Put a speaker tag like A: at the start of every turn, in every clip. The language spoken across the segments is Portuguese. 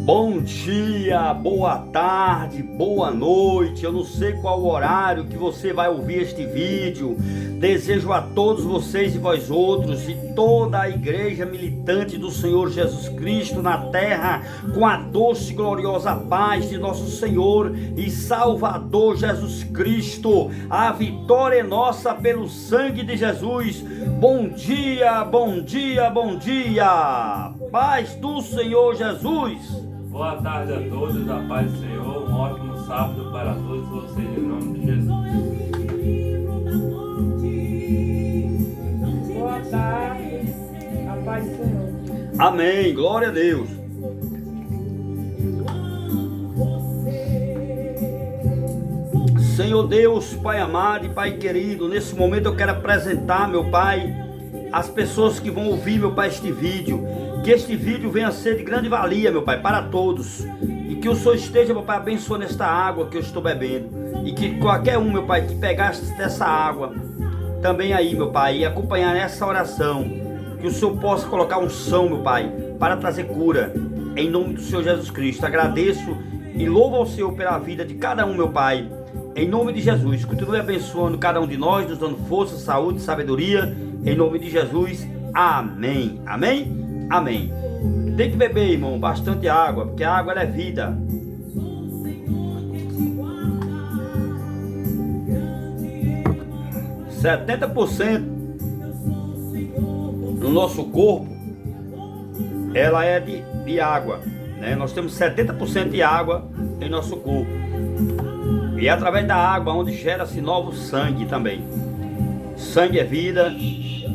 A: Bom dia, boa tarde, boa noite. Eu não sei qual o horário que você vai ouvir este vídeo. Desejo a todos vocês e vós outros e toda a igreja militante do Senhor Jesus Cristo na terra, com a doce e gloriosa paz de nosso Senhor e Salvador Jesus Cristo. A vitória é nossa pelo sangue de Jesus. Bom dia, bom dia, bom dia. Paz do Senhor Jesus.
B: Boa tarde a todos, a paz do Senhor, um ótimo sábado para todos vocês, em nome de Jesus.
C: Boa tarde, a paz do Senhor.
A: Amém, glória a Deus. Senhor Deus, Pai amado e Pai querido, nesse momento eu quero apresentar, meu Pai, as pessoas que vão ouvir, meu Pai, este vídeo. Que este vídeo venha a ser de grande valia, meu Pai, para todos. E que o Senhor esteja, meu Pai, abençoando esta água que eu estou bebendo. E que qualquer um, meu Pai, que pegasse dessa água, também aí, meu Pai, e acompanhar essa oração, que o Senhor possa colocar unção, meu Pai, para trazer cura. Em nome do Senhor Jesus Cristo. Agradeço e louvo ao Senhor pela vida de cada um, meu Pai. Em nome de Jesus. Continue abençoando cada um de nós, nos dando força, saúde, sabedoria. Em nome de Jesus. Amém. Amém. Amém. Tem que beber, irmão, bastante água, porque a água ela é vida. %70% no nosso corpo ela é de água, né? Nós temos 70% de água em nosso corpo. E é através da água onde gera-se novo sangue também. Sangue é vida,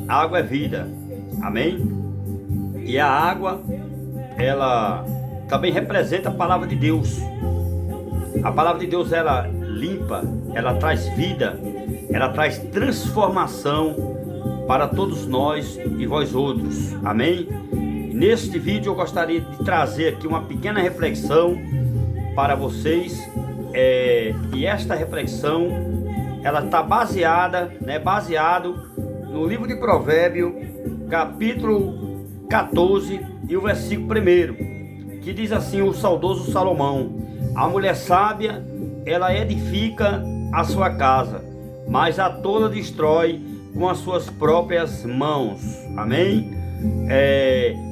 A: água é vida. Amém? E a água, ela também representa a palavra de Deus. A palavra de Deus, ela limpa, ela traz vida, ela traz transformação para todos nós e vós outros. Amém? E neste vídeo eu gostaria de trazer aqui uma pequena reflexão para vocês. E esta reflexão, ela está baseada, baseado no livro de Provérbios, capítulo 14 e o versículo 1, que diz assim o saudoso Salomão: a mulher sábia, ela edifica a sua casa, mas a tola destrói com as suas próprias mãos. Amém?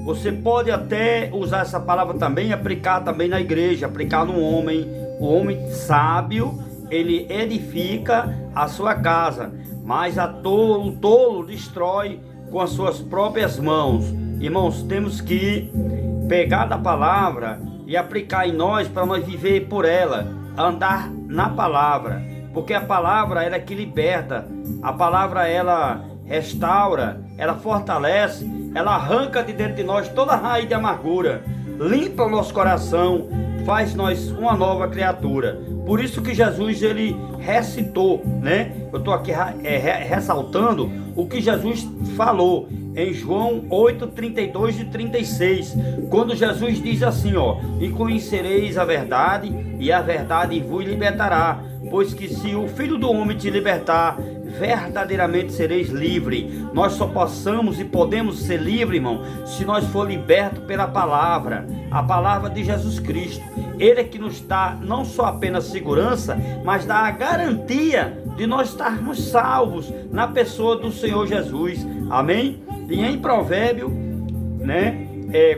A: Você pode até usar essa palavra também, aplicar também na igreja, aplicar no homem. O homem sábio, ele edifica a sua casa, mas o tolo destrói com as suas próprias mãos. Irmãos, temos que pegar da palavra e aplicar em nós, para nós viver por ela, andar na palavra, porque a palavra ela é que liberta, a palavra ela restaura, ela fortalece, ela arranca de dentro de nós toda a raiz de amargura, limpa o nosso coração, faz nós uma nova criatura. Por isso que Jesus ele recitou, né? Eu estou aqui ressaltando o que Jesus falou em João 8, 32 e 36, quando Jesus diz assim, e conhecereis a verdade, e a verdade vos libertará, pois que se o Filho do Homem te libertar, verdadeiramente sereis livre. Nós só possamos e podemos ser livres, irmão, se nós for libertos pela palavra, a palavra de Jesus Cristo. Ele é que nos dá não só apenas segurança, mas dá a garantia de nós estarmos salvos na pessoa do Senhor Jesus. Amém? E em Provérbio, né?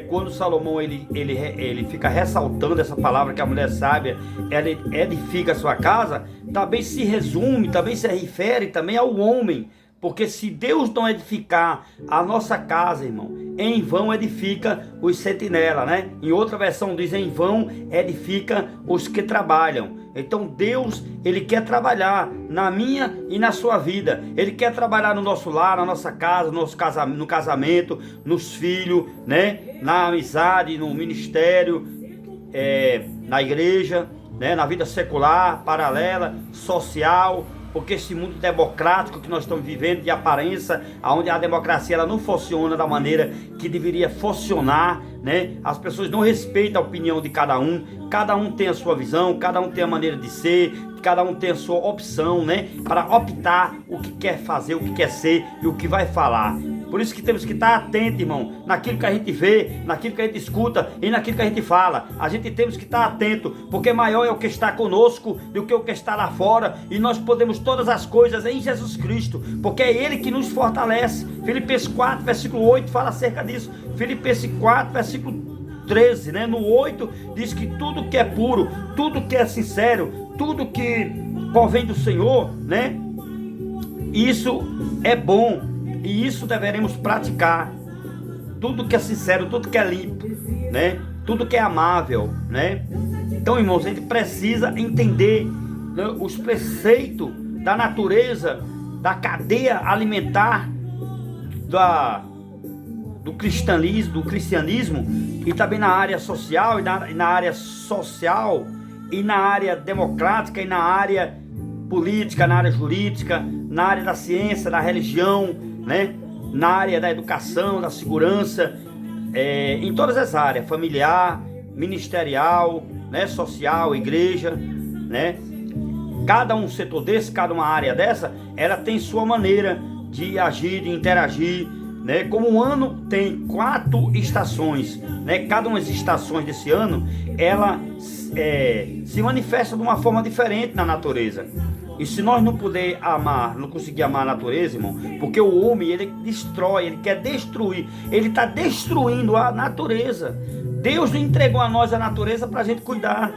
A: Quando Salomão ele fica ressaltando essa palavra, que a mulher sábia ela edifica a sua casa, também se resume, também se refere também ao homem, porque se Deus não edificar a nossa casa, irmão, em vão edifica os sentinelas, né? Em outra versão diz: em vão edifica os que trabalham. Então Deus, ele quer trabalhar na minha e na sua vida. Ele quer trabalhar no nosso lar, na nossa casa, no casamento, nos filhos, né? Na amizade, no ministério, na igreja, né? Na vida secular, paralela, social. Porque esse mundo democrático que nós estamos vivendo, de aparência, onde a democracia ela não funciona da maneira que deveria funcionar, né? As pessoas não respeitam a opinião de cada um tem a sua visão, cada um tem a maneira de ser, cada um tem a sua opção, né? Para optar o que quer fazer, o que quer ser e o que vai falar. Por isso que temos que estar atento, irmão, naquilo que a gente vê, naquilo que a gente escuta e naquilo que a gente fala. A gente temos que estar atento, porque maior é o que está conosco do que o que está lá fora, e nós podemos todas as coisas em Jesus Cristo, porque é Ele que nos fortalece. Filipenses 4, versículo 8 fala acerca disso. Filipenses 4, versículo 13, né? No 8 diz que tudo que é puro, tudo que é sincero, tudo que provém do Senhor, né? Isso é bom, e isso deveremos praticar. Tudo que é sincero, tudo que é limpo, né? Tudo que é amável, né? Então, irmãos, a gente precisa entender, né, os preceitos da natureza, da cadeia alimentar do cristianismo, e também na área social, e na área social, e na área democrática, e na área política, na área jurídica, na área da ciência, da religião, né? Na área da educação, da segurança, em todas as áreas, familiar, ministerial, né? Social, igreja, né? Cada um setor desse, cada uma área dessa, ela tem sua maneira de agir, de interagir, né? Como o ano tem 4 estações, né? Cada uma das estações desse ano, ela se manifesta de uma forma diferente na natureza. E se nós não puder amar, não conseguir amar a natureza, irmão, porque o homem, ele destrói, ele quer destruir, ele está destruindo a natureza. Deus não entregou a nós a natureza para a gente cuidar,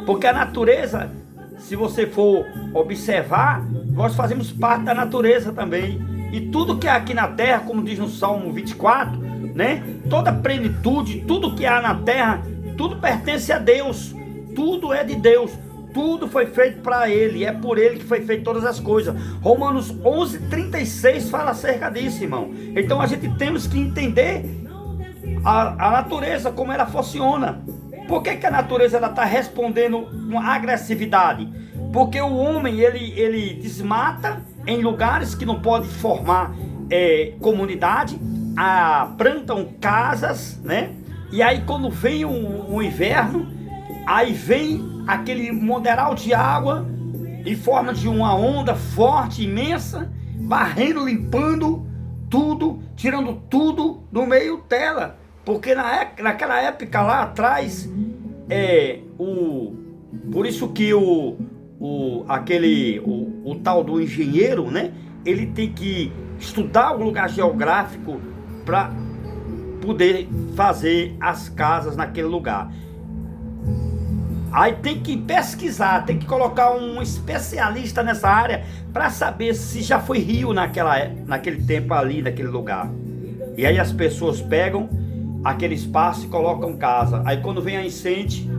A: porque a natureza, se você for observar, nós fazemos parte da natureza também. E tudo que há aqui na terra, como diz no Salmo 24, né? Toda plenitude, tudo que há na terra, tudo pertence a Deus, tudo é de Deus. Tudo foi feito para Ele, é por Ele que foi feito todas as coisas. Romanos 11:36 fala acerca disso, irmão. Então a gente temos que entender a natureza, como ela funciona. Por que a natureza está respondendo com agressividade? Porque o homem, ele desmata em lugares que não pode formar comunidade, plantam casas, né? E aí quando vem um inverno, aí vem aquele moderal de água em forma de uma onda forte, imensa, varrendo, limpando tudo, tirando tudo do meio dela. Porque naquela época lá atrás, por isso que o tal do engenheiro, né? Ele tem que estudar o lugar geográfico para poder fazer as casas naquele lugar. Aí tem que pesquisar, tem que colocar um especialista nessa área para saber se já foi rio naquele tempo ali, naquele lugar. E aí as pessoas pegam aquele espaço e colocam casa. Aí quando vem a enchente,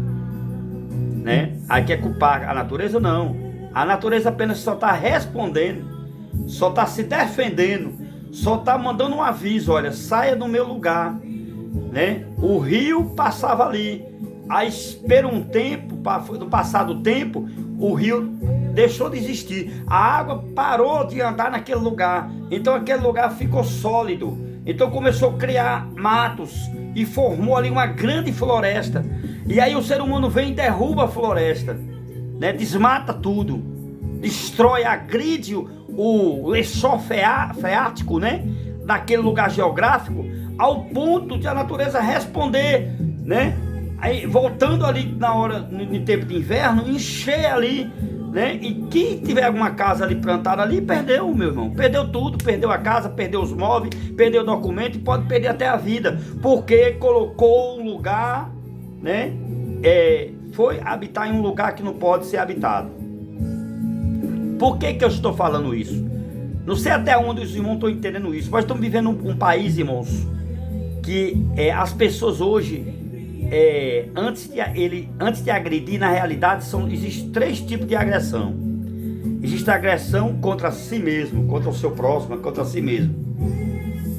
A: né? Aí quer culpar a natureza? Não. A natureza apenas só está respondendo, só está se defendendo, só está mandando um aviso: olha, saia do meu lugar, né? O rio passava ali. Aí espera um tempo, no passado tempo, o rio deixou de existir. A água parou de andar naquele lugar. Então aquele lugar ficou sólido. Então começou a criar matos e formou ali uma grande floresta. E aí o ser humano vem e derruba a floresta, né? Desmata tudo, destrói, agride o lençol freático, né? Daquele lugar geográfico, ao ponto de a natureza responder, né? Aí voltando ali no tempo de inverno, encher ali, né? E quem tiver alguma casa ali plantada ali, perdeu, meu irmão. Perdeu tudo, perdeu a casa, perdeu os móveis, perdeu o documento e pode perder até a vida. Porque colocou um lugar, né? Foi habitar em um lugar que não pode ser habitado. Por que eu estou falando isso? Não sei até onde os irmãos estão entendendo isso. Nós estamos vivendo um país, irmãos, que as pessoas hoje... antes de agredir, na realidade, existem 3 tipos de agressão. Existe a agressão contra si mesmo, contra o seu próximo, contra si mesmo,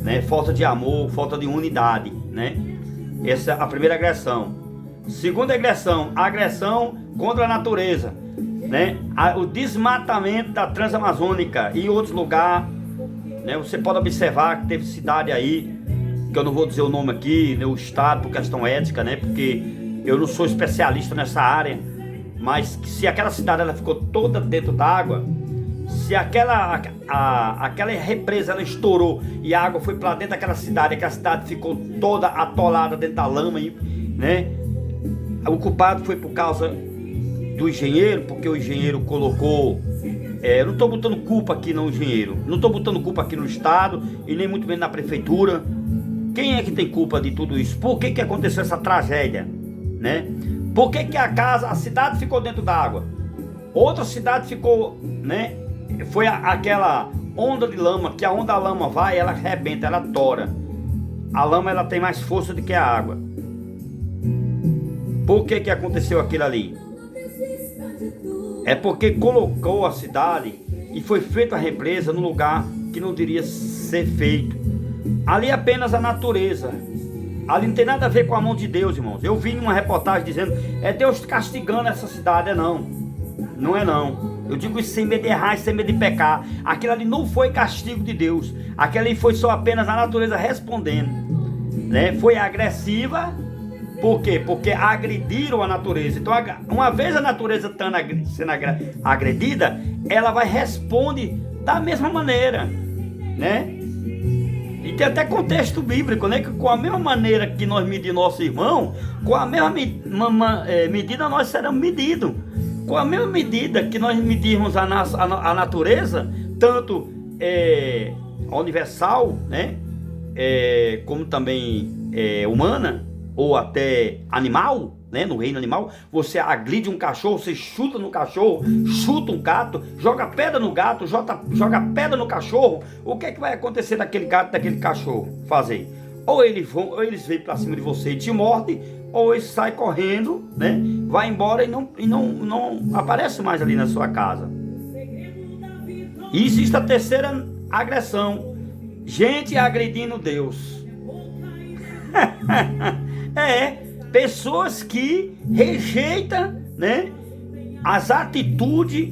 A: né? Falta de amor, falta de unidade, né? Essa é a primeira agressão. Segunda agressão, a agressão contra a natureza, né? O desmatamento da Transamazônica e outros lugares, né? Você pode observar que teve cidade aí, que eu não vou dizer o nome aqui, né, o estado, por questão ética, né, porque eu não sou especialista nessa área, mas se aquela cidade ela ficou toda dentro d'água, Se aquela represa ela estourou e a água foi para dentro daquela cidade, aquela cidade ficou toda atolada dentro da lama, né? O culpado foi por causa do engenheiro, porque o engenheiro colocou... eu não estou botando culpa aqui no engenheiro, não estou botando culpa aqui no estado e nem muito menos na prefeitura. Quem é que tem culpa de tudo isso? Por que aconteceu essa tragédia, né? Por que a cidade ficou dentro da água? Outra cidade ficou, né? Foi aquela onda de lama, que a onda da lama vai, ela arrebenta, ela tora. A lama ela tem mais força do que a água. Por que aconteceu aquilo ali? É porque colocou a cidade e foi feita a represa no lugar que não deveria ser feito. Ali é apenas a natureza. Ali não tem nada a ver com a mão de Deus, irmãos. Eu vi numa reportagem dizendo, é Deus castigando essa cidade. Não é não. Eu digo isso sem medo de errar, sem medo de pecar. Aquilo ali não foi castigo de Deus. Aquilo ali foi só apenas a natureza respondendo, né? Foi agressiva. Por quê? Porque agrediram a natureza. Então, uma vez a natureza sendo agredida, ela vai responder da mesma maneira, né? E tem até contexto bíblico, né? Que com a mesma maneira que nós medimos nosso irmão, com a mesma medida nós seremos medidos. Com a mesma medida que nós medirmos a natureza, tanto a universal, né? Como também humana, ou até animal, né? No reino animal, você agride um cachorro, você chuta no cachorro, chuta um gato, joga pedra no gato, joga pedra no cachorro. O que é que vai acontecer daquele gato, daquele cachorro fazer? Ou eles vêm para cima de você e te mordem, ou eles saem correndo, né? Vai embora e não aparece mais ali na sua casa. E existe a terceira agressão: gente agredindo Deus. Pessoas que rejeitam, né, as atitudes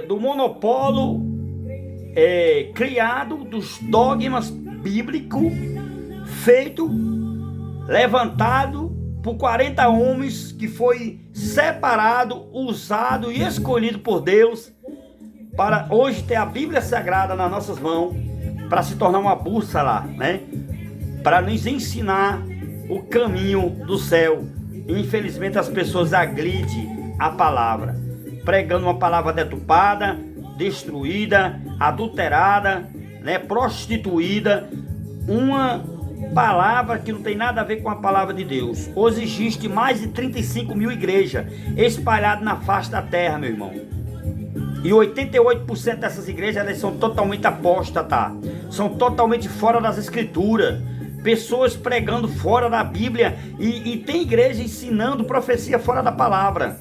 A: do monopólio criado dos dogmas bíblicos, levantado por 40 homens, que foi separado, usado e escolhido por Deus para hoje ter a Bíblia Sagrada nas nossas mãos, para se tornar uma bússola, né? Para nos ensinar o caminho do céu. Infelizmente as pessoas agridem a palavra, pregando uma palavra deturpada, destruída, adulterada, né, prostituída, uma palavra que não tem nada a ver com a palavra de Deus. Hoje existe mais de 35 mil igrejas espalhadas na face da terra, meu irmão. E 88% dessas igrejas, elas são totalmente apóstatas, são totalmente fora das escrituras. Pessoas pregando fora da Bíblia, e tem igreja ensinando profecia fora da palavra.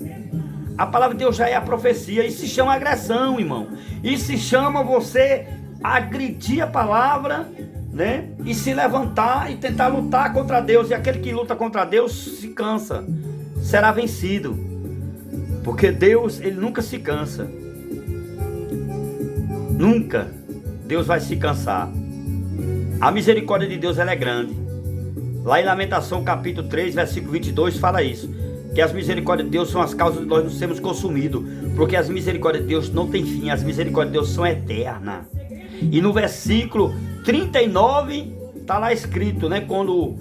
A: A palavra de Deus já é a profecia. Isso se chama agressão, irmão. Isso se chama você agredir a palavra, né? E se levantar e tentar lutar contra Deus. E aquele que luta contra Deus se cansa, será vencido. Porque Deus, ele nunca se cansa. Nunca Deus vai se cansar. A misericórdia de Deus, ela é grande. Lá em Lamentação capítulo 3, versículo 22 fala isso, que as misericórdias de Deus são as causas de nós não sermos consumidos, porque as misericórdias de Deus não têm fim, as misericórdias de Deus são eternas. E no versículo 39 está lá escrito, né, quando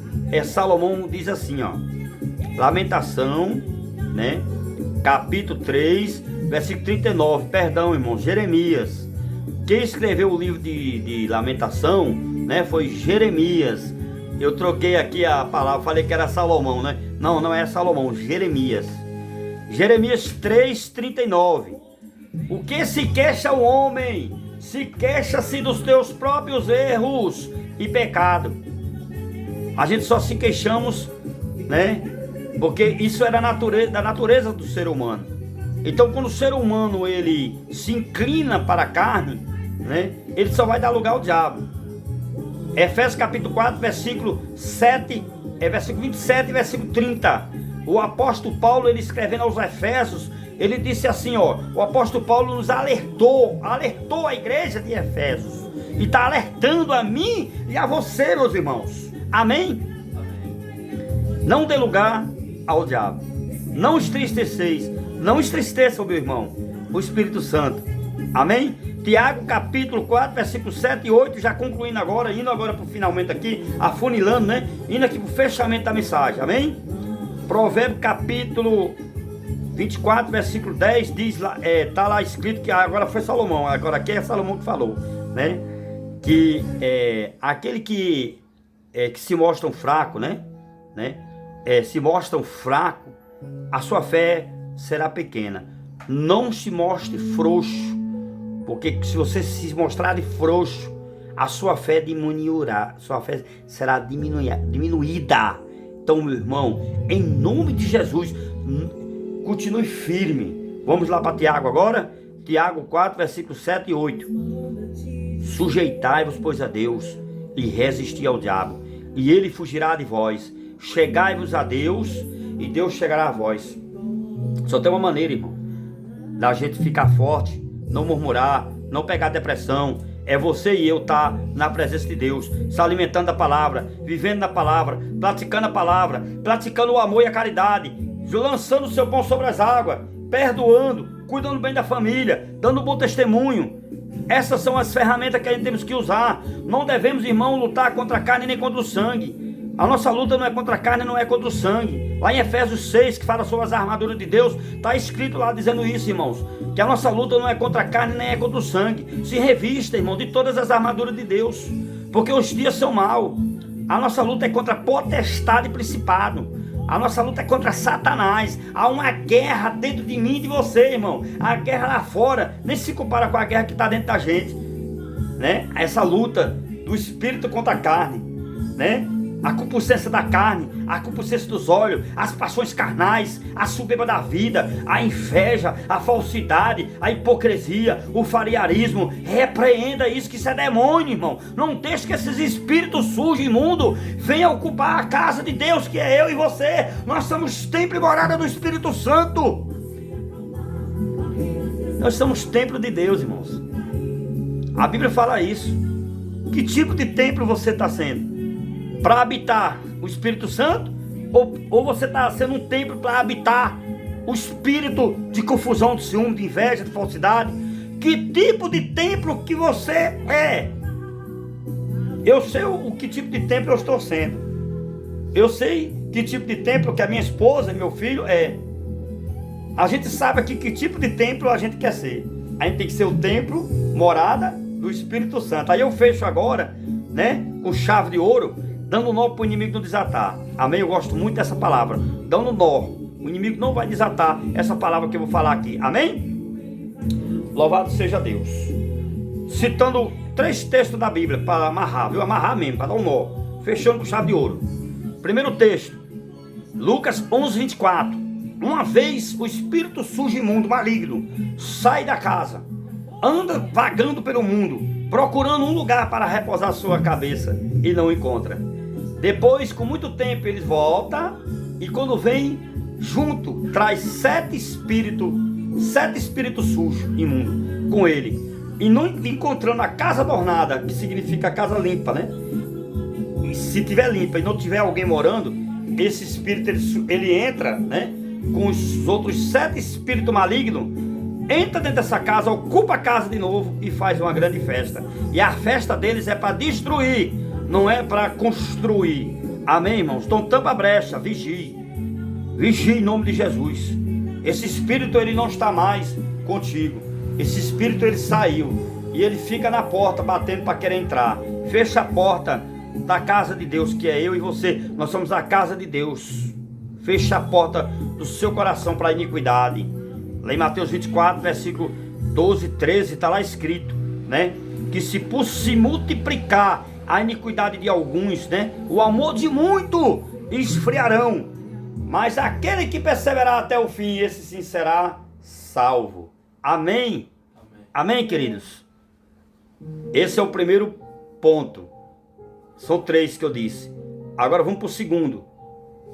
A: Salomão diz assim, ó, Lamentação, né, capítulo 3, versículo 39, perdão, irmão, Jeremias. Quem escreveu o livro de Lamentação, né, foi Jeremias. Eu troquei aqui a palavra, falei que era Salomão, né? Não é Salomão, Jeremias. Jeremias 3:39. O que se queixa o homem? Se queixa-se dos teus próprios erros e pecado. A gente só se queixamos, né? Porque isso é da natureza do ser humano. Então, quando o ser humano ele se inclina para a carne, né, ele só vai dar lugar ao diabo. Efésios capítulo 4, versículo 7, versículo 27 e versículo 30. O apóstolo Paulo, ele escrevendo aos Efésios, ele disse assim, ó, o apóstolo Paulo nos alertou a igreja de Efésios, e está alertando a mim e a você, meus irmãos. Amém? Não dê lugar ao diabo. Não entristeça o meu irmão, o Espírito Santo. Amém? Tiago capítulo 4, versículo 7 e 8, já concluindo agora, indo agora para o finalmente aqui, afunilando, né? Indo aqui para o fechamento da mensagem, amém? Provérbio capítulo 24, versículo 10, diz lá, tá lá escrito que agora foi Salomão, agora aqui é Salomão que falou, né? Que aquele que se mostram fraco, né? Se mostram fraco, a sua fé será pequena. Não se mostre frouxo, porque se você se mostrar de frouxo, a sua fé diminuirá, sua fé será diminuída. Então, meu irmão, em nome de Jesus, continue firme. Vamos lá para Tiago agora? Tiago 4, versículos 7 e 8. Sujeitai-vos, pois, a Deus, e resisti ao diabo, e ele fugirá de vós. Chegai-vos a Deus, e Deus chegará a vós. Só tem uma maneira, irmão, da gente ficar forte, não murmurar, não pegar depressão. É você e eu estar na presença de Deus, se alimentando da palavra, vivendo na palavra, praticando a palavra, praticando o amor e a caridade, lançando o seu pão sobre as águas, perdoando, cuidando bem da família, dando um bom testemunho. Essas são as ferramentas que a gente temos que usar. Não devemos, irmão, lutar contra a carne nem contra o sangue. A nossa luta não é contra a carne, não é contra o sangue. Lá em Efésios 6, que fala sobre as armaduras de Deus, está escrito lá dizendo isso, irmãos, que a nossa luta não é contra a carne, nem é contra o sangue. Se revista, irmão, de todas as armaduras de Deus, porque os dias são maus. A nossa luta é contra potestade e principado. A nossa luta é contra Satanás. Há uma guerra dentro de mim e de você, irmão. A guerra lá fora nem se compara com a guerra que está dentro da gente, né? Essa luta do espírito contra a carne, né? A concupiscência da carne, a concupiscência dos olhos, as paixões carnais, a soberba da vida, a inveja, a falsidade, a hipocrisia, o fariarismo. Repreenda isso, que isso é demônio, irmão. Não deixe que esses espíritos sujos, imundos, venham ocupar a casa de Deus, que é eu e você. Nós somos templo e morada do Espírito Santo. Nós somos templo de Deus, irmãos. A Bíblia fala isso. Que tipo de templo você está sendo? Para habitar o Espírito Santo? Ou você está sendo um templo para habitar o espírito de confusão, de ciúme, de inveja, de falsidade? Que tipo de templo que você é? Eu sei o que tipo de templo eu estou sendo. Eu sei que tipo de templo que a minha esposa e meu filho é. A gente sabe aqui que tipo de templo a gente quer ser. A gente tem que ser o templo, morada do Espírito Santo. Aí eu fecho agora, né, com chave de ouro, dando nó para o inimigo não desatar. Amém? Eu gosto muito dessa palavra. Dando nó. O inimigo não vai desatar essa palavra que eu vou falar aqui. Amém? Louvado seja Deus. Citando 3 textos da Bíblia para amarrar, viu? Amarrar mesmo, para dar um nó. Fechando com chave de ouro. Primeiro texto, Lucas 11, 24. Uma vez o espírito sujo e imundo, maligno, sai da casa, anda vagando pelo mundo, procurando um lugar para repousar sua cabeça, e não encontra. Depois, com muito tempo, ele volta, e quando vem junto, traz 7 espíritos sujos, imundos, com ele. E não encontrando a casa adornada, que significa a casa limpa, né? E se tiver limpa e não tiver alguém morando, esse espírito, ele entra, né, com os outros 7 espíritos malignos, entra dentro dessa casa, ocupa a casa de novo e faz uma grande festa. E a festa deles é para destruir, não é para construir. Amém, irmãos? Então tampa a brecha, vigie. Vigie em nome de Jesus. Esse espírito, ele não está mais contigo. Esse espírito, ele saiu e ele fica na porta batendo para querer entrar. Fecha a porta da casa de Deus, que é eu e você. Nós somos a casa de Deus. Fecha a porta do seu coração para a iniquidade. Lá em Mateus 24, versículo 12, 13, está lá escrito, né? Que se multiplicar a iniquidade de alguns, né, o amor de muito esfriarão. Mas aquele que perseverar até o fim, esse sim será salvo. Amém? Amém, queridos? Esse é o primeiro ponto. São 3 que eu disse. Agora vamos para o segundo.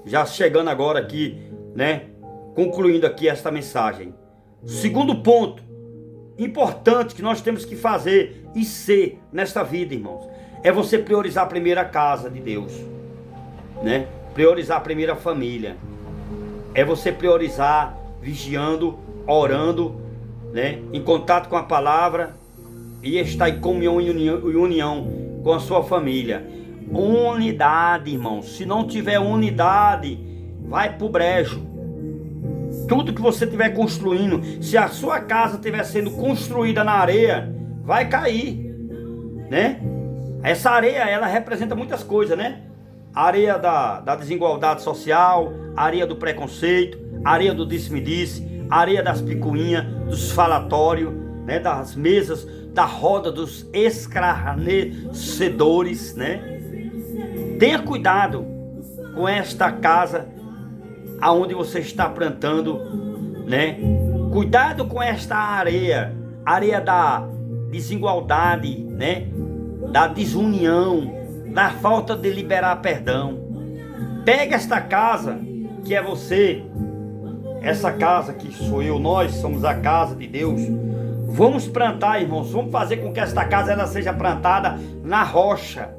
A: Já chegando agora aqui, né, concluindo aqui esta mensagem. Segundo ponto importante que nós temos que fazer e ser nesta vida, irmãos, é você priorizar primeiro a casa de Deus, né? Priorizar primeiro a família. É você priorizar vigiando, orando né, em contato com a palavra e estar em comunhão e união com a sua família. Unidade, irmãos. Se não tiver unidade, vai pro brejo. Tudo que você estiver construindo, se a sua casa estiver sendo construída na areia, vai cair, né? Essa areia, ela representa muitas coisas, né? A areia da desigualdade social, a areia do preconceito, a areia do disse-me-disse, a areia das picuinhas, dos falatórios, né? Das mesas, da roda dos escarnecedores, né? Tenha cuidado com esta casa aonde você está plantando, né? Cuidado com esta areia, areia da desigualdade, né? Da desunião, da falta de liberar perdão. Pega esta casa que é você, essa casa que sou eu, nós somos a casa de Deus. Vamos plantar, irmãos, vamos fazer com que esta casa ela seja plantada na rocha.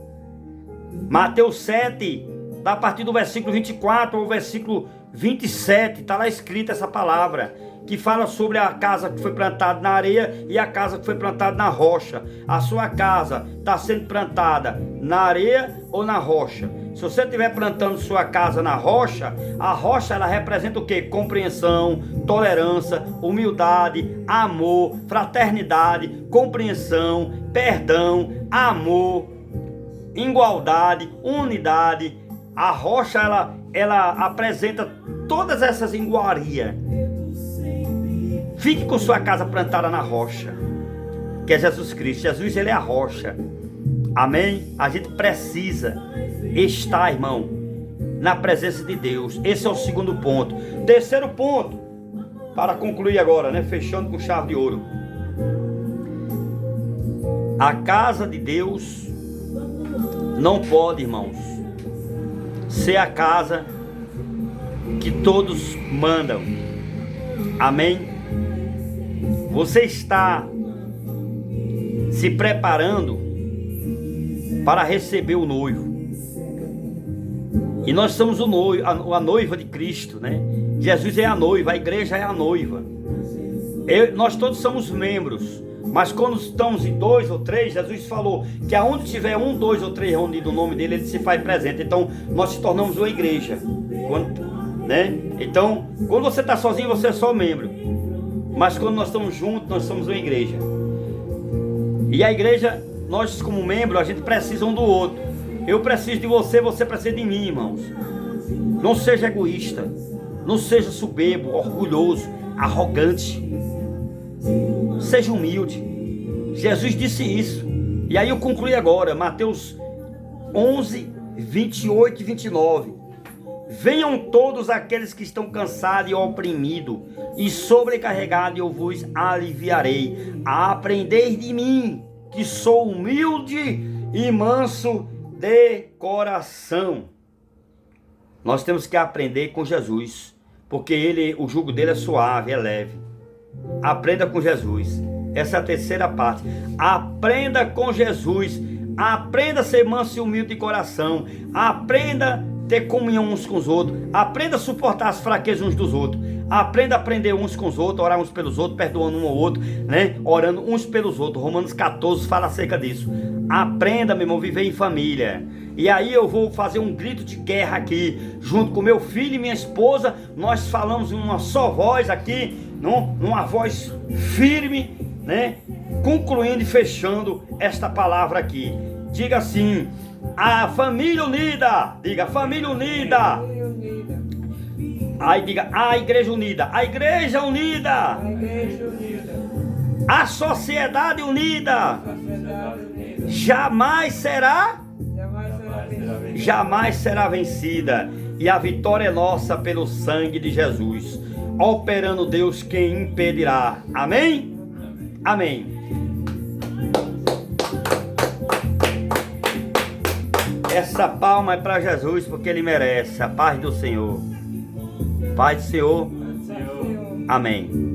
A: Mateus 7, a partir do versículo 24 ao versículo 27, está lá escrita essa palavra, que fala sobre a casa que foi plantada na areia e a casa que foi plantada na rocha. A sua casa está sendo plantada na areia ou na rocha? Se você estiver plantando sua casa na rocha, a rocha ela representa o quê? Compreensão, tolerância, humildade, amor, fraternidade, compreensão, perdão, amor, igualdade, unidade. A rocha ela apresenta todas essas iguarias. Fique com sua casa plantada na rocha, que é Jesus Cristo. Jesus, ele é a rocha. Amém? A gente precisa estar, irmão, na presença de Deus. Esse é o segundo ponto. Terceiro ponto, para concluir agora, né? Fechando com chave de ouro. A casa de Deus não pode, irmãos, ser a casa que todos mandam. Amém? Você está se preparando para receber o noivo. E nós somos o noivo, a noiva de Cristo, né? Jesus é a noiva, a igreja é a noiva. Nós todos somos membros. Mas quando estamos em 2 ou 3, Jesus falou que aonde tiver 1, 2 ou 3 reunidos no nome dele, ele se faz presente. Então nós se tornamos uma igreja, né? Então quando você está sozinho, você é só membro. Mas quando nós estamos juntos, nós somos uma igreja. E a igreja, nós como membro, a gente precisa um do outro. Eu preciso de você, você precisa de mim, irmãos. Não seja egoísta, não seja soberbo, orgulhoso, arrogante. Seja humilde. Jesus disse isso. E aí eu concluí agora, Mateus 11, 28 e 29. Venham todos aqueles que estão cansados e oprimidos e sobrecarregados, e eu vos aliviarei. Aprendei de mim, que sou humilde e manso de coração. Nós temos que aprender com Jesus, porque o jugo dele é suave, é leve. Aprenda com Jesus. Essa é a terceira parte. Aprenda com Jesus. Aprenda a ser manso e humilde de coração. Aprenda a ter comunhão uns com os outros. Aprenda a suportar as fraquezas uns dos outros. Aprenda a aprender uns com os outros, orar uns pelos outros, perdoando um ao outro, né? Orando uns pelos outros. Romanos 14 fala acerca disso. Aprenda, meu irmão, viver em família. E aí eu vou fazer um grito de guerra aqui, junto com meu filho e minha esposa. Nós falamos em uma só voz aqui, numa voz firme, né? Concluindo e fechando esta palavra aqui. Diga assim: a família unida. Diga, família unida. Aí diga, a igreja unida. A igreja unida.
C: A igreja unida.
A: A sociedade unida. Jamais será vencida. E a vitória é nossa pelo sangue de Jesus. Operando Deus, quem impedirá? Amém? Amém. Essa palma é para Jesus, porque Ele merece. A paz do Senhor. Paz do Senhor. Amém.